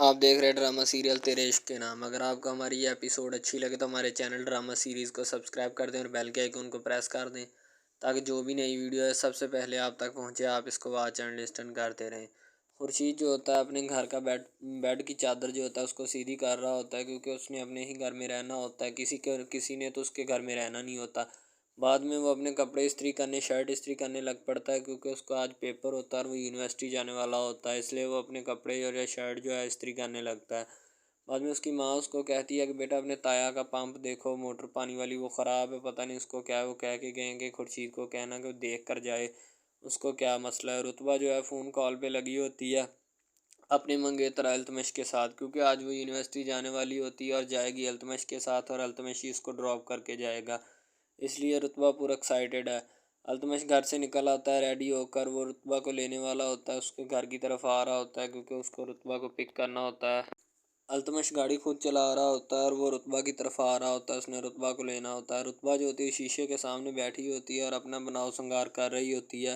आप देख रहे हैं ड्रामा सीरियल तेरे इश्क के नाम। अगर आपको हमारी ये एपिसोड अच्छी लगे तो हमारे चैनल ड्रामा सीरीज़ को सब्सक्राइब कर दें और बेल के आइकन को प्रेस कर दें, ताकि जो भी नई वीडियो है सबसे पहले आप तक पहुंचे। आप इसको वॉच एंड लिस्टन करते रहें। खुर्शीद जो होता है अपने घर का बेड की चादर जो होता है उसको सीधी कर रहा होता है, क्योंकि उसने अपने ही घर में रहना होता है। किसी ने तो उसके घर में रहना नहीं होता। बाद में वो अपने कपड़े इस्त्री करने, शर्ट इस्त्री करने लग पड़ता है, क्योंकि उसको आज पेपर होता है और वो यूनिवर्सिटी जाने वाला होता है। इसलिए वो अपने कपड़े और या शर्ट जो है इस्त्री करने लगता है। बाद में उसकी माँ उसको कहती है कि बेटा अपने ताया का पंप देखो, मोटर पानी वाली वो ख़राब है, पता नहीं उसको क्या है। वो कह के गए कि खुर्शीद को कहना कि वो देख कर जाए उसको क्या मसला है। रुतबा जो है फ़ोन कॉल पे लगी होती है अपने मंगेतर अल्तमश के साथ, क्योंकि आज वो यूनिवर्सिटी जाने वाली होती है और जाएगी अल्तमश के साथ, और अल्तमश ही उसको ड्रॉप करके जाएगा। इसलिए रुतबा पूरा एक्साइटेड है। अल्तमश घर से निकल आता है रेडी होकर। वो रुतबा को लेने वाला होता है, उसके घर की तरफ आ रहा होता है, क्योंकि उसको रुतबा को पिक करना होता है। अल्तमश गाड़ी खुद चला रहा होता है और वो रुतबा की तरफ आ रहा होता है। उसने रुतबा को लेना होता है। रुतबा जो होती है शीशे के सामने बैठी होती है और अपना बनाव श्रृंगार कर रही होती है,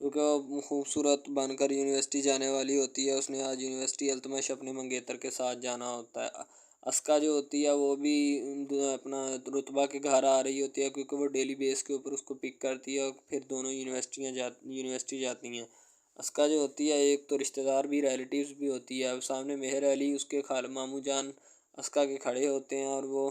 क्योंकि वो खूबसूरत बनकर यूनिवर्सिटी जाने वाली होती है। उसने आज यूनिवर्सिटी अल्तमश अपने मंगेतर के साथ जाना होता है। अस्का जो होती है वो भी अपना रुतबा के घर आ रही होती है, क्योंकि वो डेली बेस के ऊपर उसको पिक करती है और फिर दोनों यूनिवर्सिटी जाती हैं। अस्का जो होती है एक तो रिश्तेदार भी, रिलेटिव्स भी होती है। अब सामने मेहर अली उसके खाल मामू जान अस्का के खड़े होते हैं और वो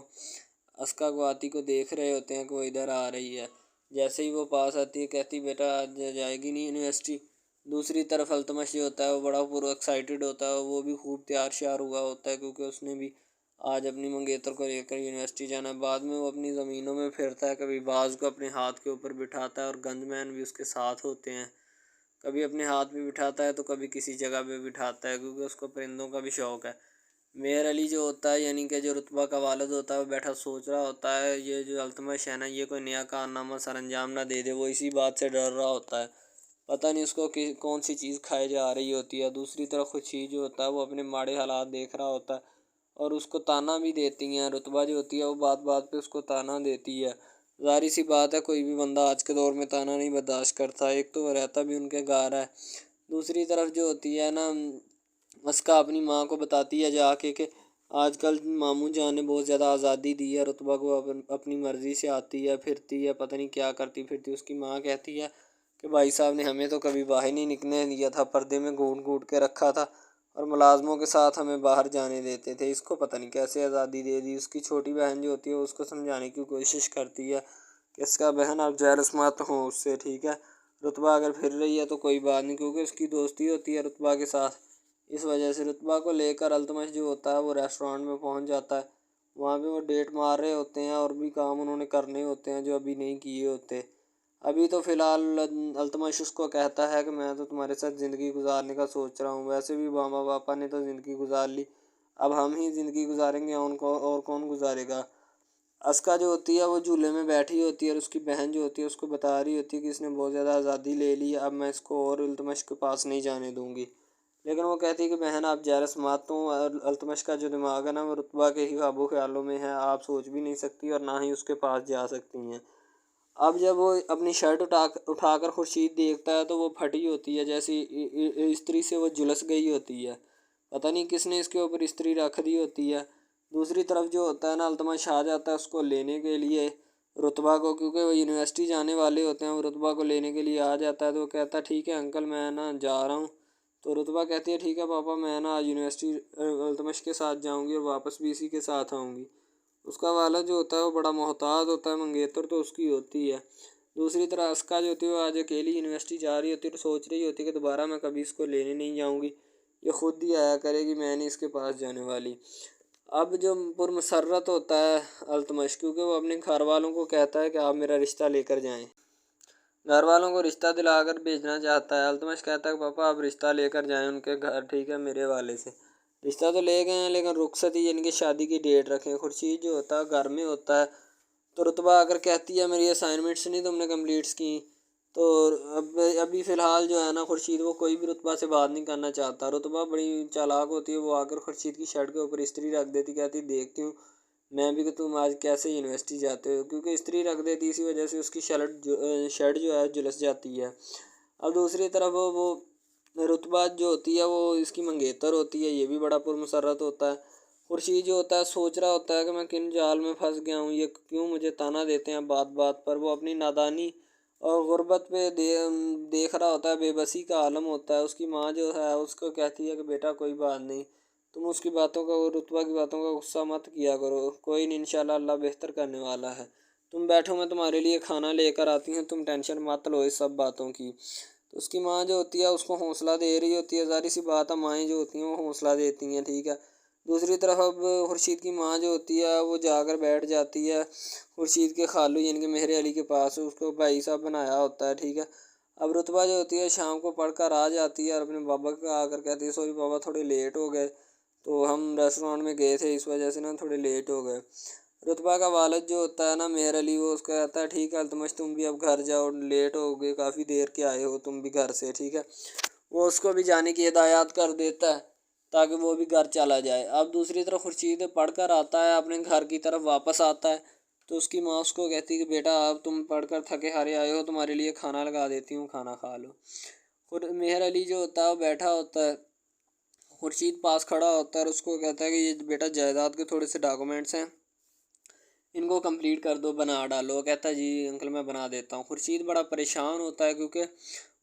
अस्का को आती को देख रहे होते हैं कि वो इधर आ रही है। जैसे ही वो पास आती है कहती बेटा आज जाएगी नहीं यूनिवर्सिटी। दूसरी तरफ अल्तमश जो होता है वो बड़ा पूरा एक्साइटेड होता है। वो भी खूब तैयार श्यार हुआ होता है, क्योंकि उसने भी आज अपनी मंगेतर को लेकर यूनिवर्सिटी जाना है। बाद में वो अपनी ज़मीनों में फिरता है, कभी बाज को अपने हाथ के ऊपर बिठाता है और गंदमैन भी उसके साथ होते हैं। कभी अपने हाथ पे बिठाता है तो कभी किसी जगह पे बिठाता है, क्योंकि उसको परिंदों का भी शौक़ है। मेहर अली जो होता है यानी कि जो रुतबा का वालिद होता है वो बैठा सोच रहा होता है ये जो अल्तमश है ना, ये कोई नया कारनामा सरअंजाम ना दे दे। वो इसी बात से डर रहा होता है, पता नहीं उसको कौन सी चीज़ खाई जा रही होती है। दूसरी तरफ खुर्शीद जो होता है वो अपने माड़े हालात देख रहा होता है और उसको ताना भी देती हैं। रुतबा जो होती है वो बात बात पे उसको ताना देती है। ज़ाहिर सी बात है कोई भी बंदा आज के दौर में ताना नहीं बर्दाश्त करता। एक तो वो रहता भी उनके घर है, दूसरी तरफ जो होती है ना अस्का अपनी माँ को बताती है जाके कि आजकल मामू जान ने बहुत ज़्यादा आज़ादी दी है। रुतबा को अपनी मर्ज़ी से आती है फिरती है, पता नहीं क्या करती फिरती। उसकी माँ कहती है कि भाई साहब ने हमें तो कभी बाहर नहीं निकलने दिया था, पर्दे में घूट घूट के रखा था और मुलाजमों के साथ हमें बाहर जाने देते थे। इसको पता नहीं कैसे आज़ादी दे दी। उसकी छोटी बहन जो होती है उसको समझाने की कोशिश करती है कि इसका बहन आप जेलस मत हो उससे, ठीक है। रुतबा अगर फिर रही है तो कोई बात नहीं, क्योंकि उसकी दोस्ती होती है रुतबा के साथ। इस वजह से रुतबा को लेकर अल्तमश जो होता है वो रेस्टोरेंट में पहुंच जाता है। वहाँ पे वो डेट मार रहे होते हैं और भी काम उन्होंने करने होते हैं जो अभी नहीं किए होते। अभी तो फ़िलहाल अल्तमश उसको कहता है कि मैं तो तुम्हारे साथ ज़िंदगी गुजारने का सोच रहा हूँ। वैसे भी मामा पापा ने तो ज़िंदगी गुजार ली, अब हम ही ज़िंदगी गुजारेंगे, उनको और कौन गुजारेगा। अस्का जो होती है वो झूले में बैठी होती है और उसकी बहन जो होती है उसको बता रही होती है कि इसने बहुत ज़्यादा आज़ादी ले ली, अब मैं इसको और अल्तमश के पास नहीं जाने दूँगी। लेकिन वो कहती है कि बहन आप जेलस मत हो, और अल्तमश का जो दिमाग है ना वो रुतबा के ही काबू ख्यालों में है। आप सोच भी नहीं सकती और ना ही उसके पास जा सकती हैं। अब जब वो अपनी शर्ट उठाकर खुर्शीद देखता है तो वो फटी होती है, जैसी इस्त्री से वो झुलस गई होती है। पता नहीं किसने इसके ऊपर इस्त्री रख दी होती है। दूसरी तरफ जो होता है ना अल्तमश आ जाता है उसको लेने के लिए रुतबा को, क्योंकि वो यूनिवर्सिटी जाने वाले होते हैं। वो रुतबा को लेने के लिए आ जाता है तो वो कहता है ठीक है अंकल मैं ना जा रहा हूँ। तो रुतबा कहती है ठीक है पापा मैं ना आज यूनिवर्सिटी अल्तमश के साथ जाऊँगी और वापस भी इसी के साथ आऊँगी। उसका वाला जो होता है वो बड़ा मोहताज होता है, मंगेतर तो उसकी होती है। दूसरी तरह अस्का जो होती है वो आज अकेली यूनिवर्सिटी जा रही होती है और सोच रही होती है कि दोबारा मैं कभी इसको लेने नहीं जाऊँगी, ये खुद ही आया करेगी, मैं नहीं इसके पास जाने वाली। अब जो पुरमसर्रत होता है अल्तमश, क्योंकि वो अपने घर वालों को कहता है कि आप मेरा रिश्ता लेकर जाएं। घर वालों को रिश्ता दिलाकर भेजना चाहता है। अल्तमश कहता है कि पापा आप रिश्ता लेकर जाएं उनके घर, ठीक है मेरे वाले से। रिश्ता तो ले गए हैं लेकिन रुखसती यानी कि शादी की डेट रखें। खुर्शीद जो होता है घर में होता है, तो रुतबा अगर कहती है मेरी असाइनमेंट्स नहीं तुमने कम्प्लीट्स की, तो अब अभी फ़िलहाल जो है ना खुर्शीद वो कोई भी रुतबा से बात नहीं करना चाहता। रुतबा बड़ी चालाक होती है, वो आकर खुर्शीद की शर्ट के ऊपर इस्त्री रख देती, कहती देखती हूँ मैं भी कि तुम आज कैसे यूनिवर्सिटी जाते हो, क्योंकि इस्त्री रख देती इसी वजह से उसकी शर्ट जो है झुलस जाती है। अब दूसरी तरफ वो रुतबा जो होती है वो इसकी मंगेतर होती है, ये भी बड़ा पुरमसरत होता है। खुर्शीद जो होता है सोच रहा होता है कि मैं किन जाल में फंस गया हूँ, ये क्यों मुझे ताना देते हैं बात बात पर। वो अपनी नादानी और गुर्बत पे देख रहा होता है, बेबसी का आलम होता है। उसकी माँ जो है उसको कहती है कि बेटा कोई बात नहीं, तुम उसकी बातों का, रुतबा की बातों का गुस्सा मत किया करो, कोई नहीं, इंशाल्लाह अल्लाह बेहतर करने वाला है। तुम बैठो, मैं तुम्हारे लिए खाना लेकर आती हूँ, तुम टेंशन मत लो इस सब बातों की। तो उसकी माँ जो होती है उसको हौसला दे रही होती है। ज़ाहिर सी बात है, माएँ जो होती हैं वो हौसला देती हैं, ठीक है। दूसरी तरफ अब खुर्शीद की माँ जो होती है वो जाकर बैठ जाती है खुर्शीद के खालू यानी कि मेहर अली के पास, उसको भाई साहब बनाया होता है, ठीक है। अब रुतबा जो होती है शाम को पढ़कर आ जाती है और अपने बाबा का आकर कहती है सॉरी बाबा थोड़े लेट हो गए, तो हम रेस्टोरेंट में गए थे इस वजह से ना थोड़े लेट हो गए। रुतबा का वालिद जो होता है ना मेहर अली, वो उसको कहता है ठीक है अल्तमश तुम भी अब घर जाओ, लेट हो गए, काफ़ी देर के आए हो तुम भी घर से, ठीक है। वो उसको भी जाने की हिदायत कर देता है ताकि वो भी घर चला जाए। अब दूसरी तरफ खुर्शीद पढ़ कर आता है, अपने घर की तरफ वापस आता है, तो उसकी माँ उसको कहती है कि बेटा अब तुम पढ़कर थके हारे आए हो, तुम्हारे लिए खाना लगा देती हूँ, खाना खा लो। खुद मेहर अली जो होता है वो बैठा होता है, खुर्शीद पास खड़ा होता है और उसको कहता है कि ये बेटा जायदाद के थोड़े से डॉक्यूमेंट्स हैं, इनको कंप्लीट कर दो, बना डालो। कहता है जी अंकल मैं बना देता हूँ। खुर्शीद बड़ा परेशान होता है क्योंकि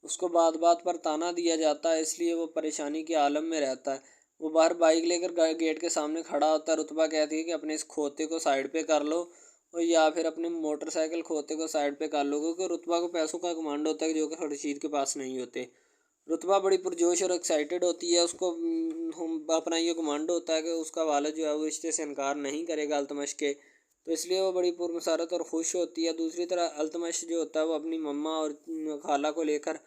उसको बात बात पर ताना दिया जाता है, इसलिए वो परेशानी के आलम में रहता है। वो बाहर बाइक लेकर गेट के सामने खड़ा होता है। रुतबा कहती है कि अपने इस खोते को साइड पे कर लो और या फिर अपने मोटरसाइकिल खोते को साइड पे कर लो, क्योंकि रुतबा को पैसों का कमांड होता है जो कि खुर्शीद के पास नहीं होते। रुतबा बड़ी पुरजोश और एक्साइटेड होती है, उसको अपना ये कमांड होता है कि उसका वालिद जो है वो रिश्ते से इनकार नहीं करेगा अल्तमश के, तो इसलिए वो बड़ी पुरमसारत और खुश होती है। दूसरी तरह अल्तमश जो होता है वो अपनी मम्मा और खाला को लेकर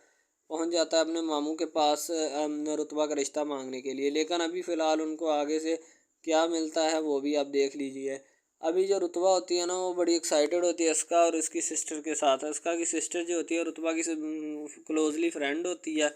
पहुंच जाता है अपने मामू के पास रुतबा का रिश्ता मांगने के लिए, लेकिन अभी फ़िलहाल उनको आगे से क्या मिलता है वो भी आप देख लीजिए। अभी जो रुतबा होती है ना वो बड़ी एक्साइटेड होती है इसका और इसकी सिस्टर के साथ। इसका की सिस्टर जो होती है रुतबा की क्लोजली फ्रेंड होती है,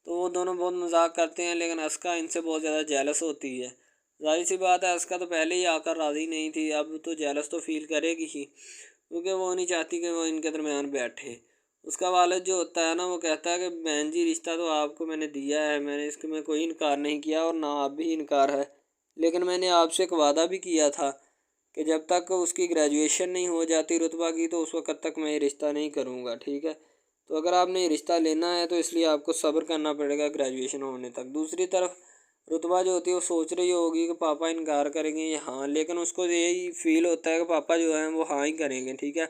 तो वो दोनों बहुत मजाक करते हैं, लेकिन अस्का इनसे बहुत ज़्यादा जेलस होती है। जाहिर सी बात है अस्का तो पहले ही आकर राज़ी नहीं थी, अब तो जेलस तो फील करेगी ही, क्योंकि वो नहीं चाहती कि वो इनके दरमियान बैठे। उसका वालिद जो होता है ना वो कहता है कि बहन जी रिश्ता तो आपको मैंने दिया है, मैंने इसके में कोई इनकार नहीं किया और ना आप भी इनकार है, लेकिन मैंने आपसे एक वादा भी किया था कि जब तक उसकी ग्रेजुएशन नहीं हो जाती रुतबा की तो उस वक़्त तक मैं ये रिश्ता नहीं करूँगा, ठीक है। तो अगर आपने ये रिश्ता लेना है तो इसलिए आपको सब्र करना पड़ेगा ग्रेजुएशन होने तक। दूसरी तरफ रुतबा जो होती है वो सोच रही होगी कि पापा इनकार करेंगे या हाँ, लेकिन उसको यही फील होता है कि पापा जो हैं वो हाँ ही करेंगे, ठीक है।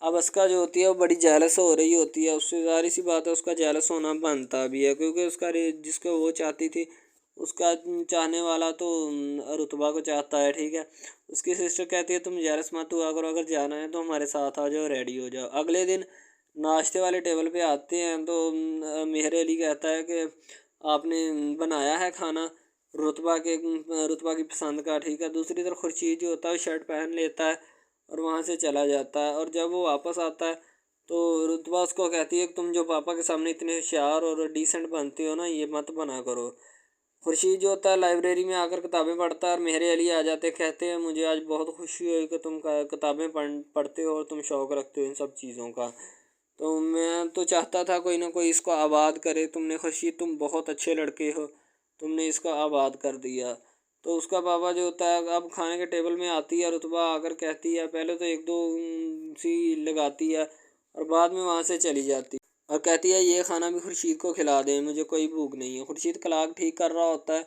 अब अस्का जो होती है वो बड़ी जेलस हो रही होती है उससे, ज़ाहिर सी बात है उसका जेलस होना बनता भी है, क्योंकि उसका जिसको वो चाहती थी उसका चाहने वाला तो रुतबा को चाहता है, ठीक है। उसकी सिस्टर कहती है तुम जेलस मत हुआ करो, अगर जाना है तो हमारे साथ आ जाओ, रेडी हो जाओ। अगले दिन नाश्ते वाले टेबल पे आते हैं तो मेहर अली कहता है कि आपने बनाया है खाना रुतबा की पसंद का, ठीक है। दूसरी तरफ खुर्शीद जो होता है शर्ट पहन लेता है और वहाँ से चला जाता है, और जब वो वापस आता है तो रुतबा उसको कहती है कि तुम जो पापा के सामने इतने होशियार और डिसेंट बनते हो ना, ये मत बना करो। खुर्शीद जो होता है लाइब्रेरी में आकर किताबें पढ़ता है और मेहर अली आ जाते, कहते हैं मुझे आज बहुत खुशी हुई कि तुम किताबें पढ़ते हो और तुम शौक़ रखते हो इन सब चीज़ों का, तो मैं तो चाहता था कोई ना कोई इसको आबाद करे, तुमने खुर्शीद तुम बहुत अच्छे लड़के हो, तुमने इसका आबाद कर दिया। तो उसका बाबा जो होता है अब खाने के टेबल में आती है, रुतबा आकर कहती है, पहले तो एक दो सी लगाती है और बाद में वहाँ से चली जाती और कहती है ये खाना भी खुर्शीद को खिला दें, मुझे कोई भूख नहीं है। खुर्शीद कलाक ठीक कर रहा होता है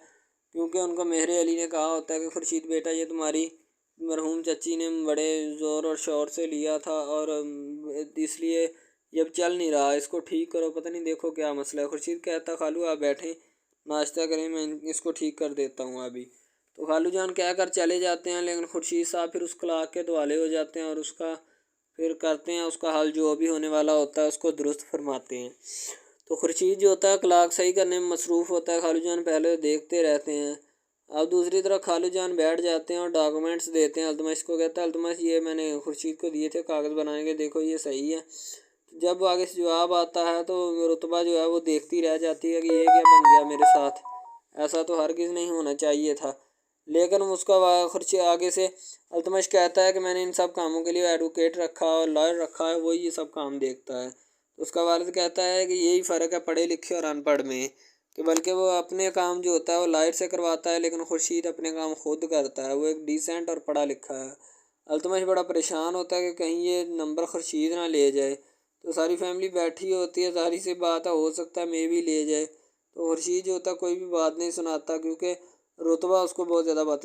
क्योंकि उनको मेहर अली ने कहा होता है कि खुर्शीद बेटा ये तुम्हारी मरहूम चची ने बड़े ज़ोर और शोर से लिया था और इसलिए ये अब चल नहीं रहा, इसको ठीक करो, पता नहीं देखो क्या मसला है। खुर्शीद कहता खालू आप बैठें नाश्ता करें, मैं इसको ठीक कर देता हूँ अभी। तो खालू जान कह कर चले जाते हैं, लेकिन खुर्शीद साहब फिर उस कलाक के दुआले हो जाते हैं और उसका फिर करते हैं, उसका हाल जो भी होने वाला होता है उसको दुरुस्त फरमाते हैं। तो खुर्शीद जो होता है क्लाक सही करने में मसरूफ़ होता है, खालू जान पहले देखते रहते हैं। अब दूसरी तरफ खालू जान बैठ जाते हैं और डॉक्यूमेंट्स देते हैं अल्तमश को, कहता है अल्तमश ये मैंने खुर्शीद को दिए थे कागज़ बनाने के, देखो ये सही है। जब आगे से जवाब आता है तो रुतबा जो है वो देखती रह जाती है कि ये क्या बन गया मेरे साथ, ऐसा तो हरगिज़ नहीं होना चाहिए था। लेकिन उसका खुर्शी आगे से अल्तमश कहता है कि मैंने इन सब कामों के लिए एडवोकेट रखा और लॉयर रखा है, वही ये सब काम देखता है। तो उसका वालिद कहता है कि यही फ़र्क है पढ़े लिखे और अनपढ़ में, कि बल्कि वो अपने काम जो होता है वो लाइट से करवाता है, लेकिन खुर्शीद अपने काम खुद करता है। वो एक डिसेंट और पढ़ा लिखा है। अल्तमश बड़ा परेशान होता है कि कहीं ये नंबर खुर्शीद ना ले जाए। तो सारी फैमिली बैठी होती है, ज़ाहिर सी बात है, हो सकता है मे भी ले जाए। तो खुर्शीद जो होता है कोई भी बात नहीं सुनाता, क्योंकि रुतबा उसको बहुत ज़्यादा बातें